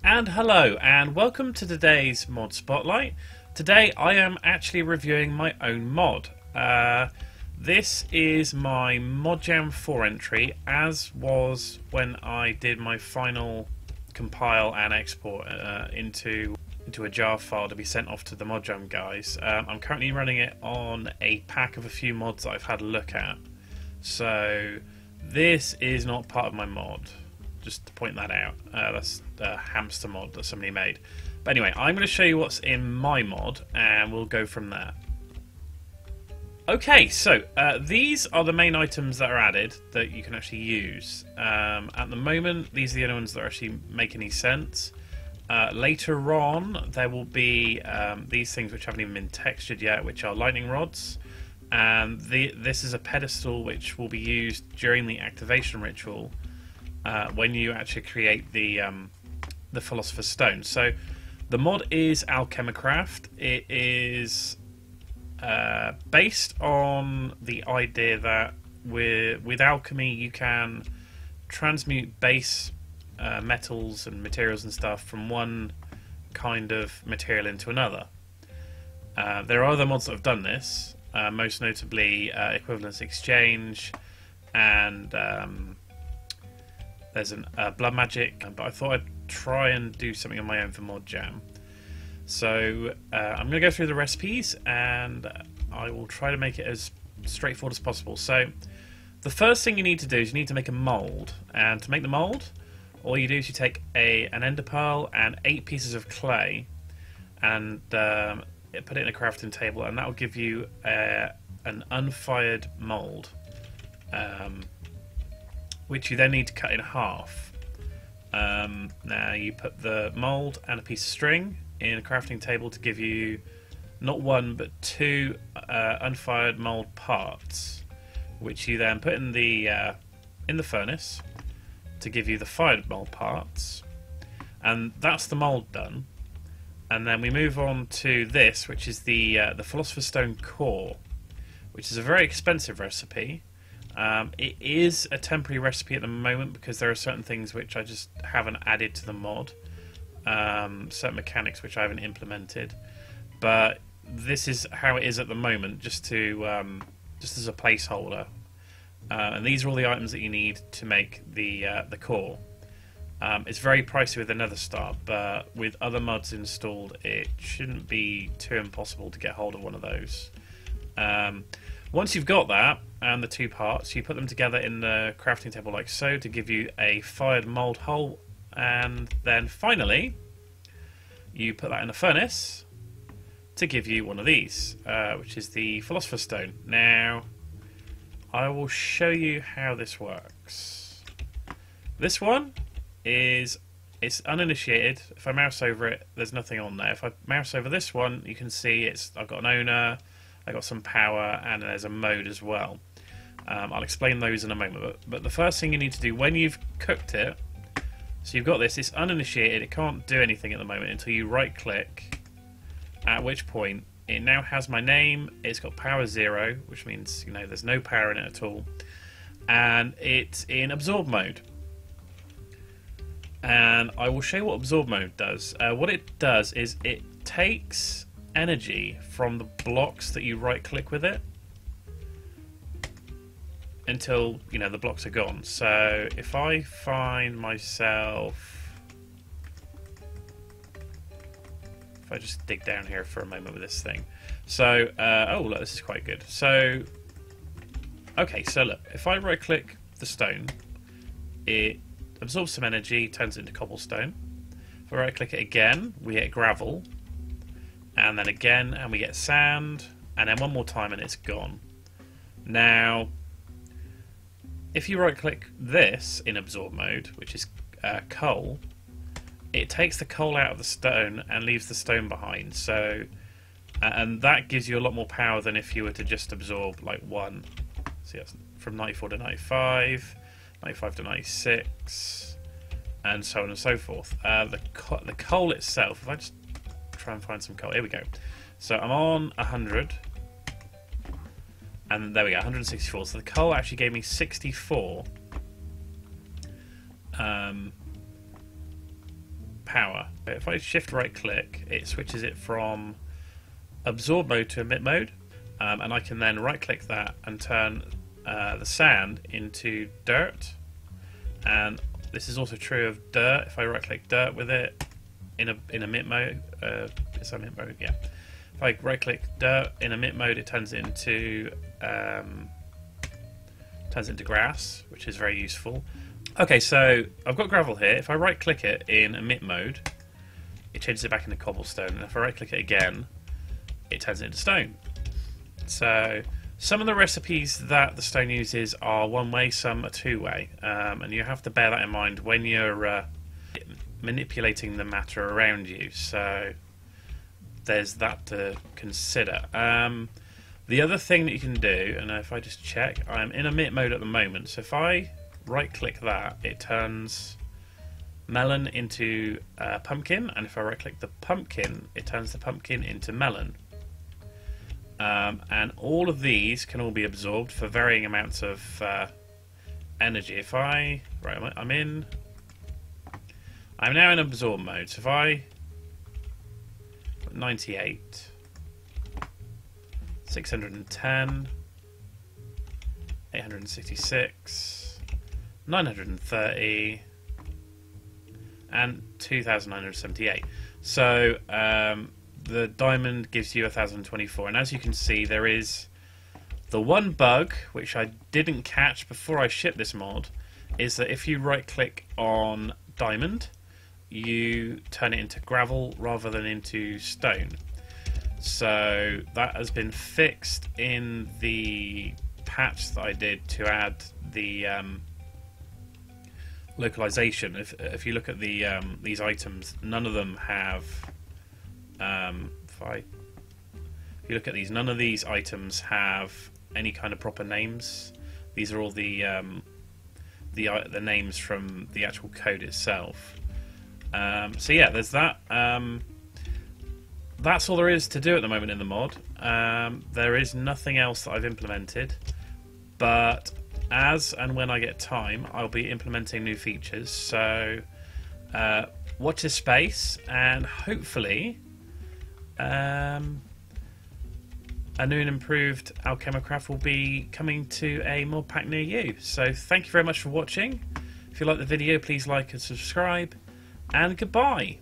And hello, and welcome to today's mod spotlight. Today I am actually reviewing my own mod. This is my Modjam 4 entry, as was when I did my final compile and export into a jar file to be sent off to the Modjam guys. I'm currently running it on a pack of a few mods that I've had a look at. So this is not part of my mod. Just to point that out. That's a hamster mod that somebody made. But anyway, I'm going to show you what's in my mod, and we'll go from there. Okay, so these are the main items that are added that you can actually use. At the moment, these are the only ones that actually make any sense. Later on, there will be these things which haven't even been textured yet, which are lightning rods. And this is a pedestal which will be used during the activation ritual. When you actually create the Philosopher's Stone. So the mod is Alchemicraft. It is based on the idea that with alchemy you can transmute base metals and materials and stuff from one kind of material into another. There are other mods that have done this, most notably Equivalence Exchange and there's blood magic, but I thought I'd try and do something on my own for Modjam. So I'm going to go through the recipes, and I will try to make it as straightforward as possible. So the first thing you need to do is you need to make a mould, and to make the mould, all you do is you take an ender pearl and 8 pieces of clay, and put it in a crafting table, and that will give you an unfired mould. Which you then need to cut in half. Now you put the mould and a piece of string in a crafting table to give you not one but 2 unfired mould parts, which you then put in the furnace to give you the fired mould parts, and that's the mould done. And then we move on to this, which is the Philosopher's Stone core, which is a very expensive recipe. It is a temporary recipe at the moment because there are certain things which I just haven't added to the mod, certain mechanics which I haven't implemented, but this is how it is at the moment, just as a placeholder. And these are all the items that you need to make the core. It's very pricey with another start, but with other mods installed, it shouldn't be too impossible to get hold of one of those. Once you've got that and the 2 parts, you put them together in the crafting table like so to give you a fired mould hole, and then finally you put that in the furnace to give you one of these, which is the Philosopher's Stone. Now I will show you how this works. This one it's uninitiated. If I mouse over it, there's nothing on there. If I mouse over this one, you can see I've got an owner, I've got some power, and there's a mode as well. I'll explain those in a moment, but the first thing you need to do when you've cooked it, so you've got this, it's uninitiated, it can't do anything at the moment until you right click, at which point it now has my name, it's got power 0, which means there's no power in it at all, and it's in absorb mode. And I will show you what absorb mode does. What it does is it takes energy from the blocks that you right click with it until the blocks are gone. So if I find myself, if I just dig down here for a moment with this thing, so oh look, this is quite good. So okay, so look, if I right click the stone, it absorbs some energy, turns it into cobblestone. If I right click it again, we get gravel, and then again, and we get sand, and then one more time, and it's gone. Now, if you right-click this in absorb mode, which is coal, it takes the coal out of the stone and leaves the stone behind. So, and that gives you a lot more power than if you were to just absorb like one. So that's from 94 to 95, 95 to 96, and so on and so forth. The coal itself, if I just try and find some coal. Here we go. So I'm on 100, and there we go, 164. So the coal actually gave me 64 power. If I shift right click, it switches it from absorb mode to emit mode, and I can then right click that and turn the sand into dirt. And this is also true of dirt. If I right click dirt with it in emit mode, it's emit mode, yeah. If I right click dirt in emit mode, it turns it into grass, which is very useful. Okay, so I've got gravel here. If I right click it in emit mode, it changes it back into cobblestone, and if I right click it again, it turns it into stone. So some of the recipes that the stone uses are one way, some are two way, and you have to bear that in mind when you're manipulating the matter around you. So there's that to consider. The other thing that you can do, and if I just check, I'm in emit mode at the moment, so if I right click that, it turns melon into pumpkin, and if I right click the pumpkin, it turns the pumpkin into melon. And all of these can all be absorbed for varying amounts of energy. If I I'm now in absorb mode, so if I 98, 610, 866, 930, and 2978. So the diamond gives you 1024, and as you can see, there is the one bug which I didn't catch before I shipped this mod, is that if you right click on diamond, you turn it into gravel rather than into stone. So that has been fixed in the patch that I did to add the localization. If you look at the these items, none of them have if you look at these, none of these items have any kind of proper names. These are all the names from the actual code itself. So yeah, there's that. That's all there is to do at the moment in the mod. There is nothing else that I've implemented, but as and when I get time, I'll be implementing new features. So watch this space, and hopefully a new and improved Alchemicraft will be coming to a mod pack near you. So thank you very much for watching. If you like the video, please like and subscribe, and goodbye.